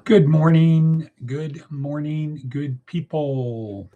Good morning, good people,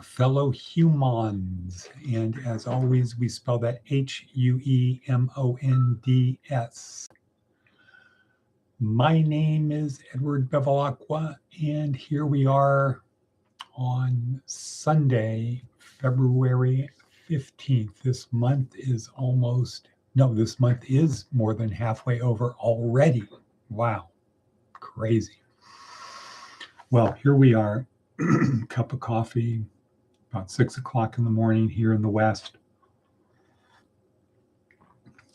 fellow humans. And as always, we spell that Huemonds. My name is Edward Bevilacqua, and here we are on Sunday, February 15th. This month is more than halfway over already. Wow, crazy. Well, here we are, cup of coffee, about 6 o'clock in the morning here in the West,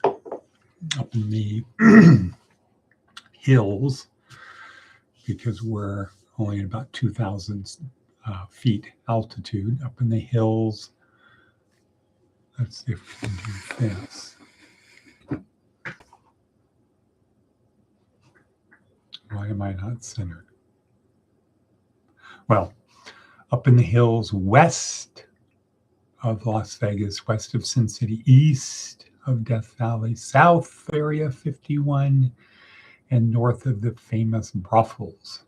up in the hills, because we're only at about 2,000 feet altitude up in the hills. Let's see if we can do this. Why am I not centered? Well, up in the hills west of Las Vegas, west of Sin City, east of Death Valley, south Area 51, and north of the famous brothels.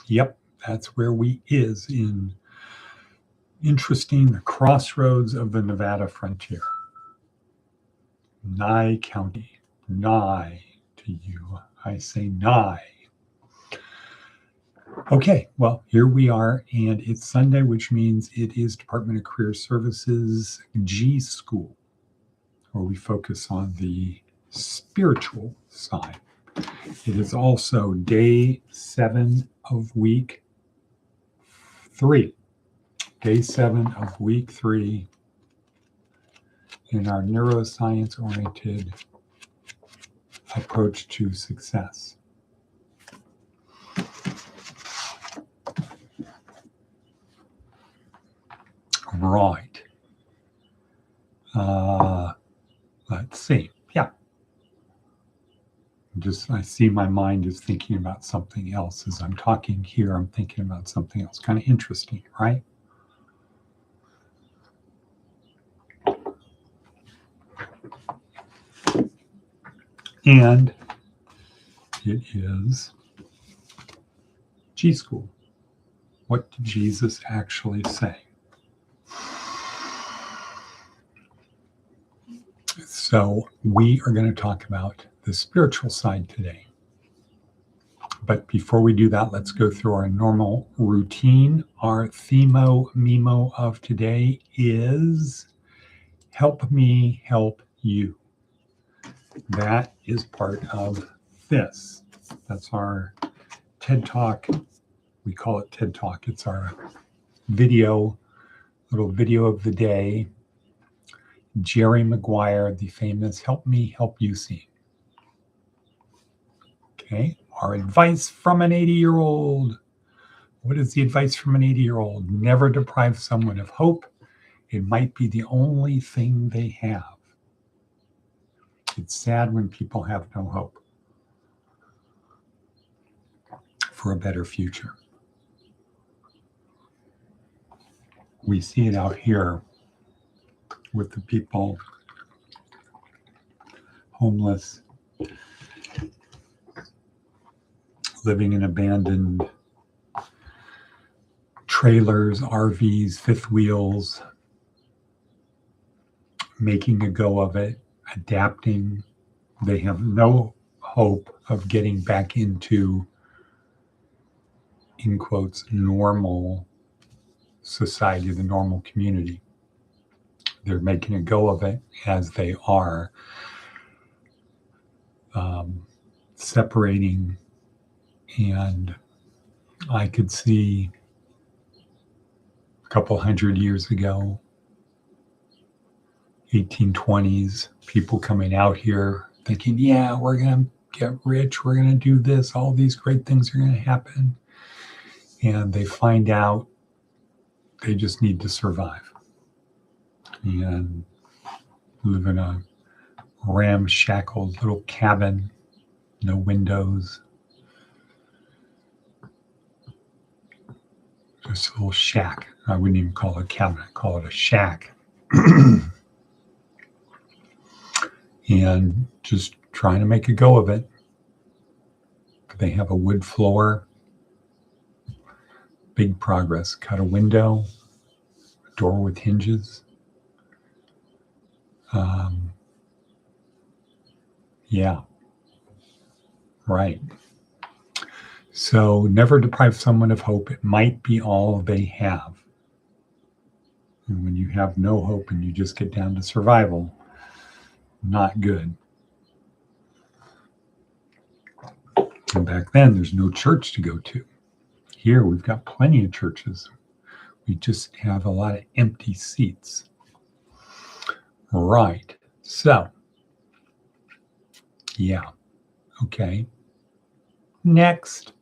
Yep, that's where we is in interesting crossroads of the Nevada frontier. Nye County, nigh to you, I say nigh. Okay, well, here we are, and it's Sunday, which means it is Department of Career Services G.school, where we focus on the spiritual side. It is also day 7 of week 3. Day 7 of week 3 in our neuroscience-oriented approach to success. Right. Let's see. Yeah. I see my mind is thinking about something else. As I'm talking here, I'm thinking about something else. Kind of interesting, right? And it is G.school. What did Jesus actually say? So we are going to talk about the spiritual side today. But before we do that, let's go through our normal routine. Our themo of today is help me help you. That is part of this. That's our TED Talk. We call it TED Talk. It's our little video of the day. Jerry Maguire, the famous Help Me Help You scene. Okay, our advice from an 80-year-old. What is the advice from an 80-year-old? Never deprive someone of hope. It might be the only thing they have. It's sad when people have no hope for a better future. We see it out here with the people homeless, living in abandoned trailers, RVs, fifth wheels, making a go of it, adapting. They have no hope of getting back into, in quotes, normal society, the normal community. They're making a go of it as they are separating. And I could see a couple hundred years ago, 1820s, people coming out here thinking, yeah, we're going to get rich, we're going to do this, all these great things are going to happen. And they find out they just need to survive and live in a ramshackle little cabin, no windows, just a little shack. I wouldn't even call it a cabin, I'd call it a shack. And just trying to make a go of it. They have a wood floor. Big progress. Cut a window, a door with hinges. Yeah, right. So never deprive someone of hope. It might be all they have. And when you have no hope and you just get down to survival, not good. And back then, there's no church to go to. Here, we've got plenty of churches. We just have a lot of empty seats. Right. So, yeah. Okay. Next.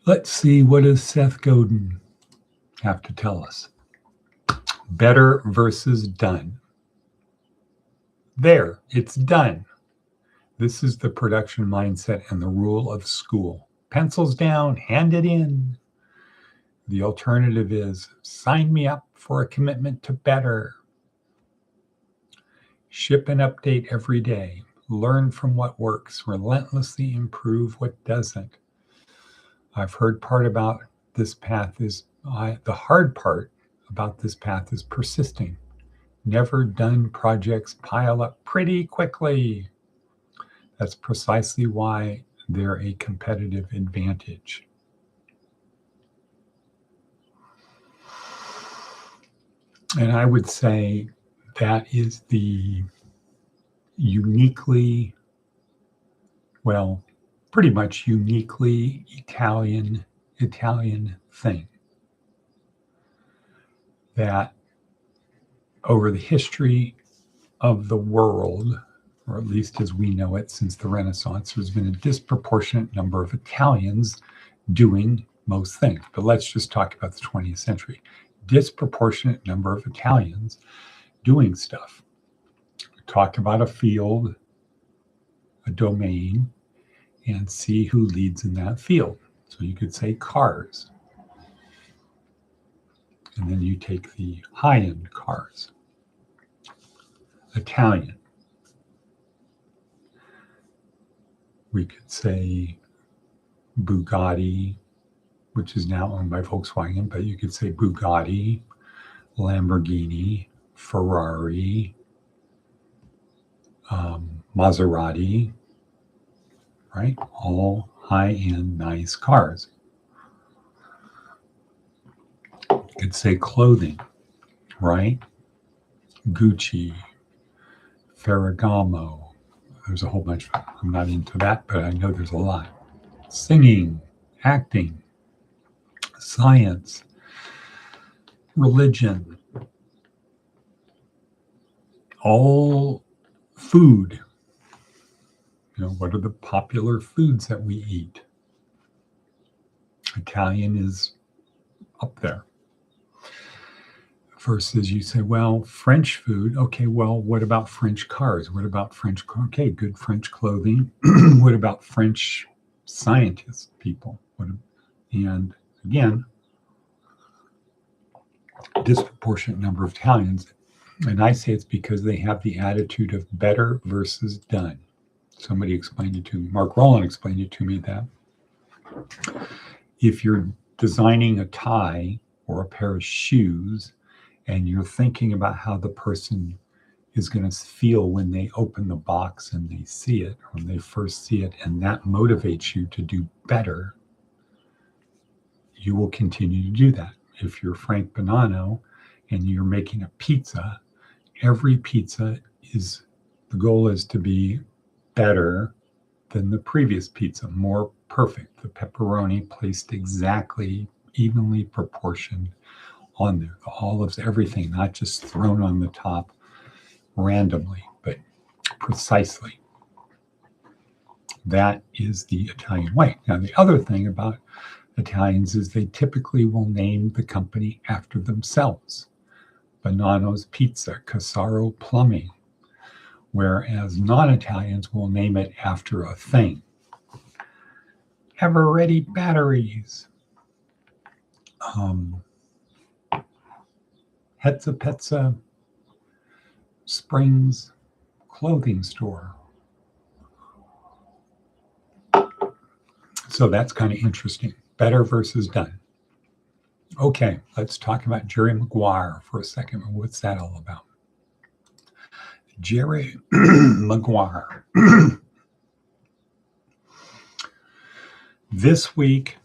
Let's see, what does Seth Godin have to tell us? Better versus done. There, it's done. This is the production mindset and the rule of school. Pencils down, hand it in. The alternative is sign me up for a commitment to better. Ship and update every day. Learn from what works. Relentlessly improve what doesn't. I've heard part about this path is, the hard part about this path is persisting. Never done projects pile up pretty quickly. That's precisely why they're a competitive advantage. And I would say that is the uniquely, well, pretty much uniquely Italian thing. That over the history of the world, or at least as we know it since the Renaissance, there's been a disproportionate number of Italians doing most things. But let's just talk about the 20th century. Disproportionate number of Italians doing stuff. Talk about a field, a domain, and see who leads in that field. So you could say cars. And then you take the high-end cars. Italian. We could say Bugatti, which is now owned by Volkswagen, but you could say Bugatti, Lamborghini, Ferrari, Maserati, right? All high-end, nice cars. You could say clothing, right? Gucci, Ferragamo. There's a whole bunch. I'm not into that, but I know there's a lot. Singing, acting, science, religion, all food. You know, what are the popular foods that we eat? Italian is up there. Versus you say, well, French food. Okay, well, what about French cars? What about French? Okay, good French clothing. What about French scientists, people? And again, disproportionate number of Italians. And I say it's because they have the attitude of better versus done. Somebody explained it to me. Mark Rowland explained it to me that if you're designing a tie or a pair of shoes and you're thinking about how the person is going to feel when they open the box and they see it, or when they first see it, and that motivates you to do better, you will continue to do that. If you're Frank Bonanno and you're making a pizza, every pizza is, the goal is to be better than the previous pizza, more perfect. The pepperoni placed exactly evenly proportioned on there. The olives, everything, not just thrown on the top randomly, but precisely. That is the Italian way. Now, the other thing about Italians is they typically will name the company after themselves. Bonanno's Pizza, Casaro Plumbing, whereas non-Italians will name it after a thing. Ever-ready batteries. Hetza Petza Springs clothing store. So that's kind of interesting. Better versus done. Okay, let's talk about Jerry Maguire for a second. What's that all about? Jerry Maguire. This week,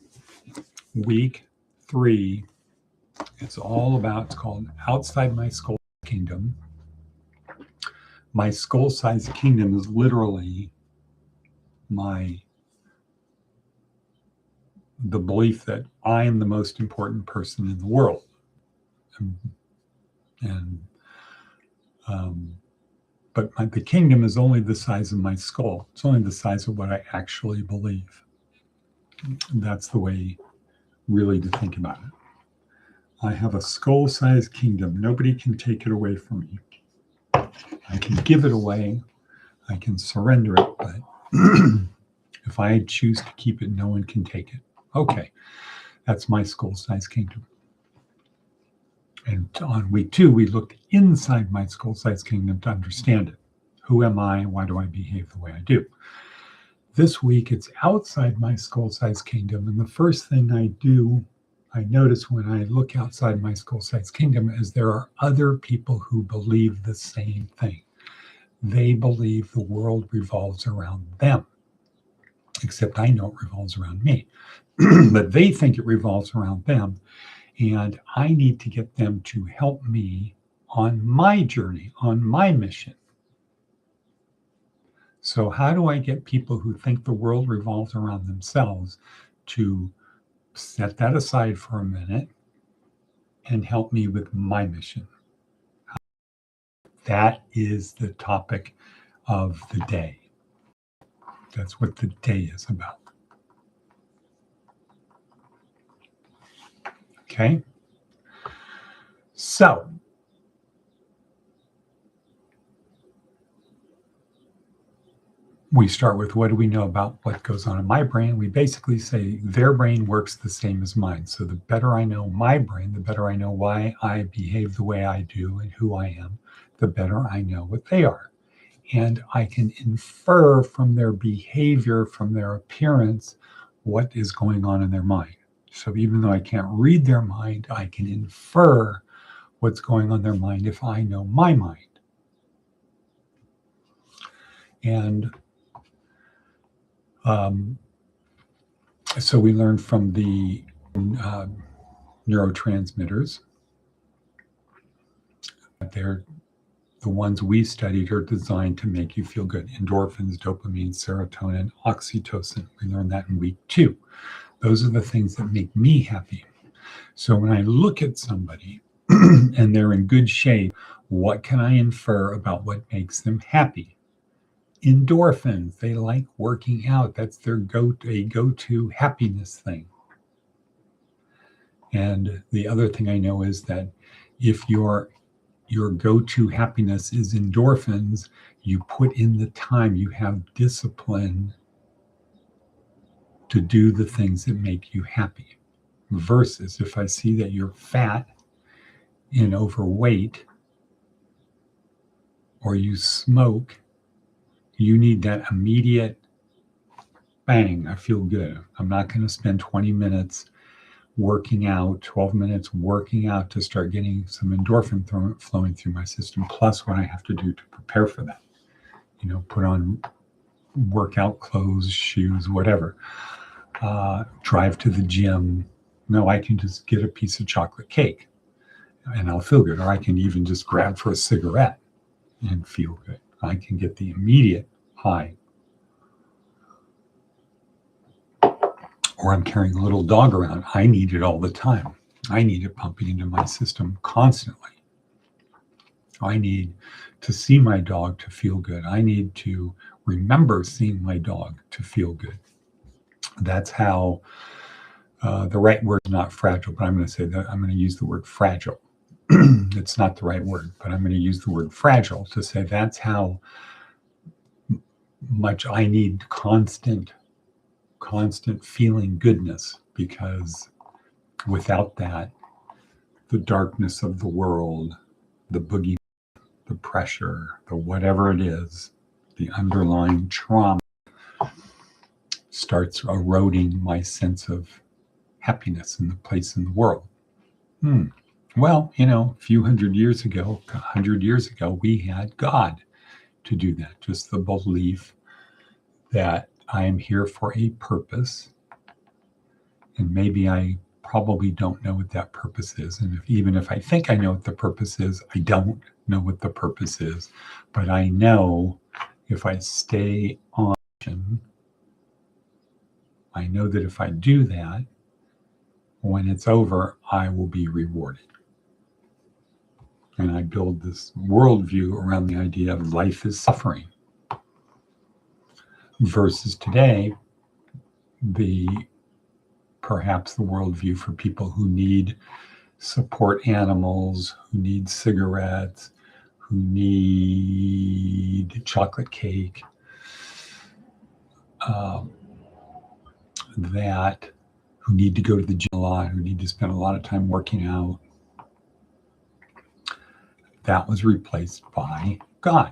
week 3, it's all about, it's called Outside My Skull Kingdom. My skull-sized kingdom is literally the belief that I am the most important person in the world. But the kingdom is only the size of my skull. It's only the size of what I actually believe. That's the way really to think about it. I have a skull-sized kingdom. Nobody can take it away from me. I can give it away. I can surrender it, but if I choose to keep it, no one can take it. Okay, that's my skull-sized kingdom. And on week 2, we looked inside my skull-sized kingdom to understand it. Who am I? Why do I behave the way I do? This week, it's outside my skull-sized kingdom. And the first thing I notice when I look outside my skull-sized kingdom is there are other people who believe the same thing. They believe the world revolves around them, except I know it revolves around me. But they think it revolves around them. And I need to get them to help me on my journey, on my mission. So how do I get people who think the world revolves around themselves to set that aside for a minute and help me with my mission? That is the topic of the day. That's what the day is about. Okay? So, we start with what do we know about what goes on in my brain? We basically say their brain works the same as mine. So the better I know my brain, the better I know why I behave the way I do and who I am, the better I know what they are. And I can infer from their behavior, from their appearance, what is going on in their mind. So even though I can't read their mind, I can infer what's going on in their mind if I know my mind. And so we learned from the neurotransmitters that they're the ones we studied are designed to make you feel good. Endorphins, dopamine, serotonin, oxytocin. We learned that in week 2. Those are the things that make me happy. So when I look at somebody and they're in good shape, what can I infer about what makes them happy? Endorphins. They like working out. That's their go-to happiness thing. And the other thing I know is that if your go-to happiness is endorphins, you put in the time, you have discipline to do the things that make you happy. Versus if I see that you're fat and overweight or you smoke, you need that immediate bang, I feel good. I'm not going to spend 20 minutes working out, 12 minutes working out to start getting some endorphin flowing through my system, plus what I have to do to prepare for that. Put on workout clothes, shoes, whatever. Drive to the gym. No, I can just get a piece of chocolate cake and I'll feel good. Or I can even just grab for a cigarette and feel good. I can get the immediate high. Or I'm carrying a little dog around. I need it all the time. I need it pumping into my system constantly. I need to see my dog to feel good. I need to remember seeing my dog to feel good. That's how the right word is not fragile, but I'm going to say that I'm going to use the word fragile. It's not the right word, but I'm going to use the word fragile to say that's how much I need constant feeling goodness, because without that, the darkness of the world, the boogie, the pressure, the whatever it is, the underlying trauma starts eroding my sense of happiness in the place in the world. Well, a few hundred years ago, we had God to do that. Just the belief that I am here for a purpose. And maybe I probably don't know what that purpose is. And even if I think I know what the purpose is, I don't know what the purpose is. But I know if I stay on, I know that if I do that, when it's over, I will be rewarded. And I build this worldview around the idea of life is suffering. Versus today, perhaps the worldview for people who need support animals, who need cigarettes, who need chocolate cake, who need to go to the gym a lot, who need to spend a lot of time working out. That was replaced by God.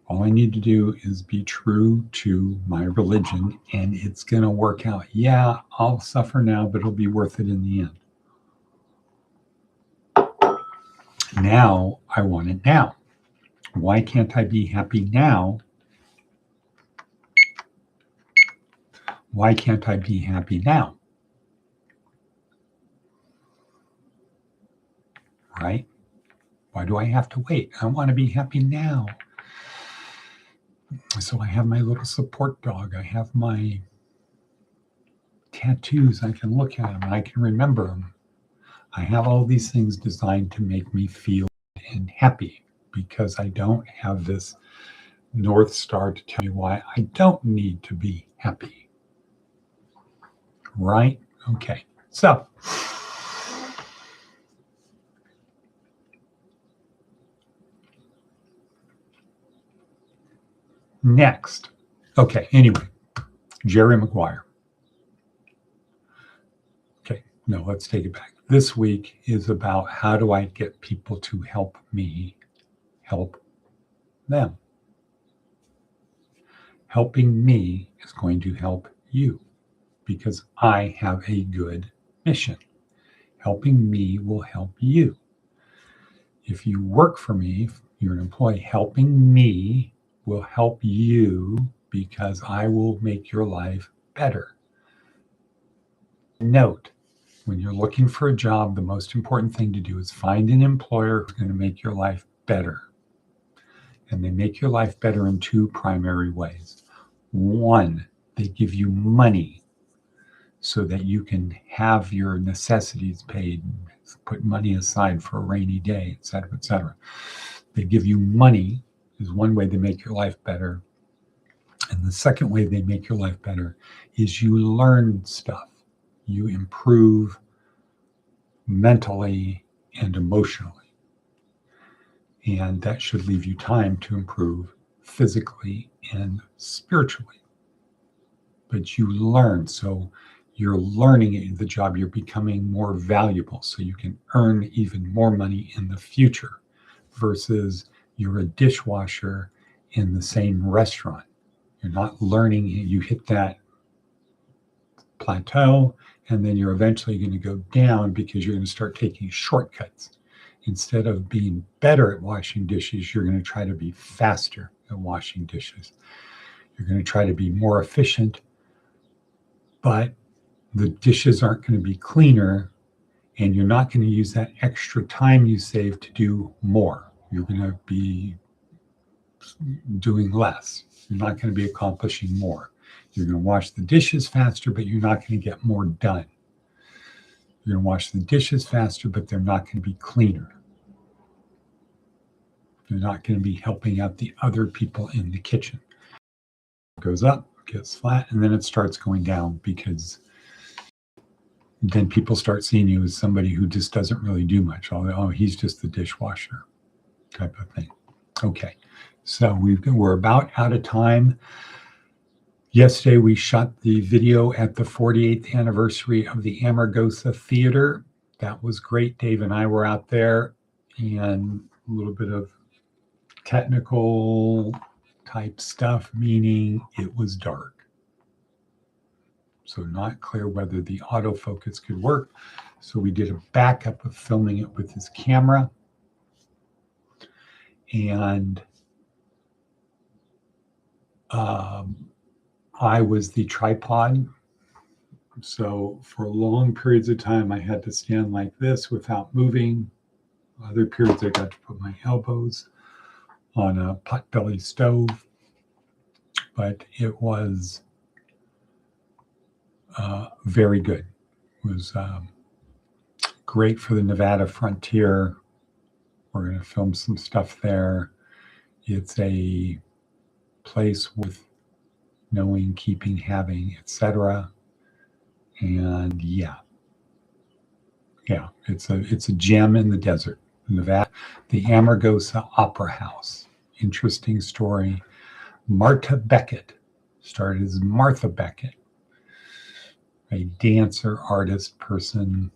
All I need to do is be true to my religion, and it's going to work out. Yeah, I'll suffer now, but it'll be worth it in the end. Now, I want it now. Why can't I be happy now? Why can't I be happy now? Right? Why do I have to wait? I want to be happy now. So I have my little support dog. I have my tattoos. I can look at them and I can remember them. I have all these things designed to make me feel and happy because I don't have this North Star to tell me why I don't need to be happy. Right? Okay. So next. Okay. Anyway, Jerry Maguire. Okay. No, let's take it back. This week is about how do I get people to help me help them. Helping me is going to help you because I have a good mission. Helping me will help you. If you work for me, if you're an employee, helping me will help you because I will make your life better. Note, when you're looking for a job, the most important thing to do is find an employer who's going to make your life better. And they make your life better in two primary ways. One, they give you money so that you can have your necessities paid, put money aside for a rainy day, et cetera, et cetera. They give you money is one way they make your life better. And the second way they make your life better is you learn stuff. You improve mentally and emotionally. And that should leave you time to improve physically and spiritually. But you learn. So you're learning the job. You're becoming more valuable. So you can earn even more money in the future versus you're a dishwasher in the same restaurant. You're not learning. You hit that plateau, and then you're eventually going to go down because you're going to start taking shortcuts. Instead of being better at washing dishes, you're going to try to be faster at washing dishes. You're going to try to be more efficient, but the dishes aren't going to be cleaner, and you're not going to use that extra time you save to do more. You're going to be doing less. You're not going to be accomplishing more. You're going to wash the dishes faster, but you're not going to get more done. You're going to wash the dishes faster, but they're not going to be cleaner. You're not going to be helping out the other people in the kitchen. It goes up, gets flat, and then it starts going down because then people start seeing you as somebody who just doesn't really do much. Oh, he's just the dishwasher type of thing. Okay, so we're about out of time. Yesterday, we shot the video at the 48th anniversary of the Amargosa Theater. That was great. Dave and I were out there, and a little bit of technical type stuff, meaning it was dark. So not clear whether the autofocus could work. So we did a backup of filming it with his camera. And I was the tripod. So for long periods of time, I had to stand like this without moving. Other periods, I got to put my elbows on a potbelly stove. But it was very good. It was great for the Nevada frontier. We're going to film some stuff there. It's a place with knowing, keeping, having, etc. And yeah, it's a gem in the desert. Nevada, the Amargosa Opera House. Interesting story. Marta Beckett started as Martha Beckett, a dancer, artist, person,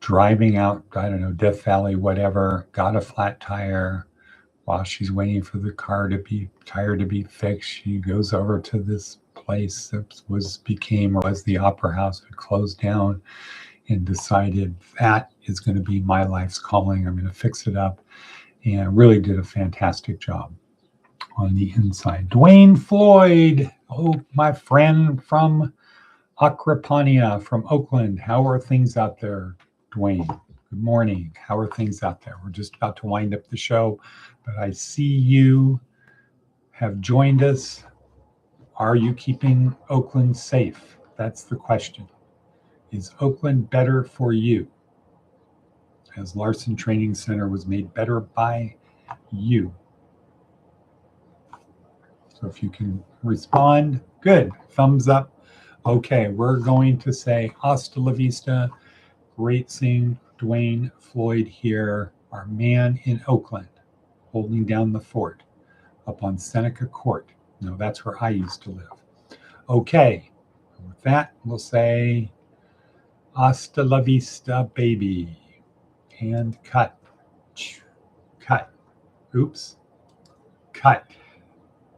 driving out, I don't know, Death Valley, whatever, got a flat tire. While she's waiting for the tire to be fixed, she goes over to this place that was the Opera House. It closed down and decided that is going to be my life's calling. I'm going to fix it up, and really did a fantastic job on the inside. Dwayne Floyd, my friend from Akrapania, from Oakland. How are things out there, Dwayne? Good morning. How are things out there? We're just about to wind up the show, but I see you have joined us. Are you keeping Oakland safe? That's the question. Is Oakland better for you? As Larson Training Center was made better by you. So if you can respond, good. Thumbs up. Okay, we're going to say hasta la vista. Great seeing Dwayne Floyd here, our man in Oakland, holding down the fort up on Seneca Court. No, that's where I used to live. Okay, with that, we'll say hasta la vista, baby. And cut. Cut. Oops. Cut.